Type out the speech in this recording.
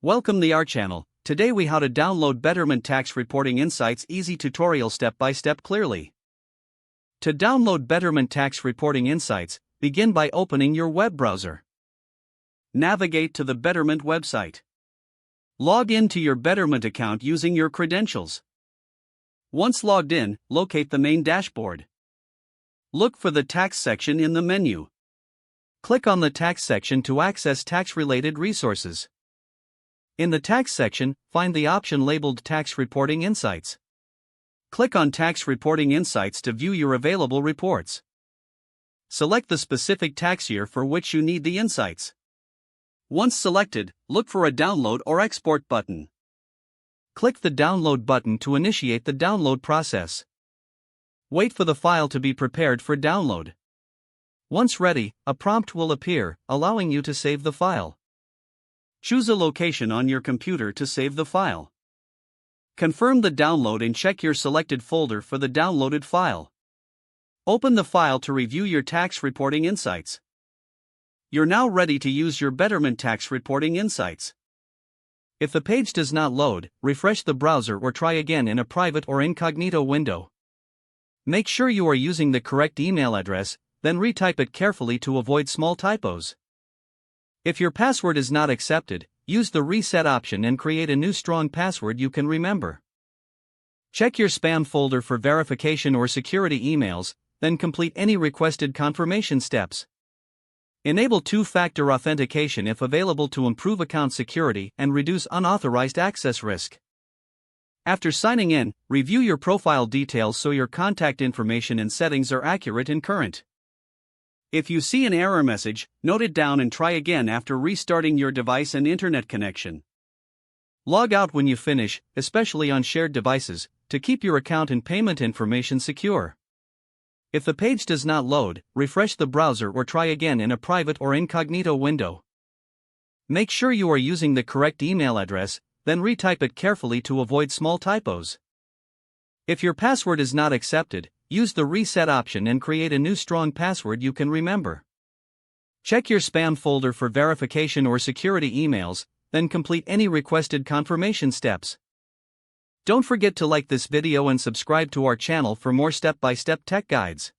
Welcome to our channel. Today we how to download Betterment Tax Reporting Insights easy tutorial step by step clearly. To download Betterment Tax Reporting Insights, begin by opening your web browser. Navigate to the Betterment website. Log in to your Betterment account using your credentials. Once logged in, locate the main dashboard. Look for the tax section in the menu. Click on the tax section to access tax-related resources. In the tax section, find the option labeled Tax Reporting Insights. Click on Tax Reporting Insights to view your available reports. Select the specific tax year for which you need the insights. Once selected, look for a Download or Export button. Click the Download button to initiate the download process. Wait for the file to be prepared for download. Once ready, a prompt will appear, allowing you to save the file. Choose a location on your computer to save the file. Confirm the download and check your selected folder for the downloaded file. Open the file to review your tax reporting insights. You're now ready to use your Betterment Tax Reporting Insights. If the page does not load, refresh the browser or try again in a private or incognito window. Make sure you are using the correct email address, then retype it carefully to avoid small typos. If your password is not accepted, use the reset option and create a new strong password you can remember. Check your spam folder for verification or security emails, then complete any requested confirmation steps. Enable two-factor authentication if available to improve account security and reduce unauthorized access risk. After signing in, review your profile details so your contact information and settings are accurate and current. If you see an error message, note it down and try again after restarting your device and internet connection. Log out when you finish, especially on shared devices, to keep your account and payment information secure. If the page does not load, refresh the browser or try again in a private or incognito window. Make sure you are using the correct email address, then retype it carefully to avoid small typos. If your password is not accepted, use the reset option and create a new strong password you can remember. Check your spam folder for verification or security emails, then complete any requested confirmation steps. Don't forget to like this video and subscribe to our channel for more step-by-step tech guides.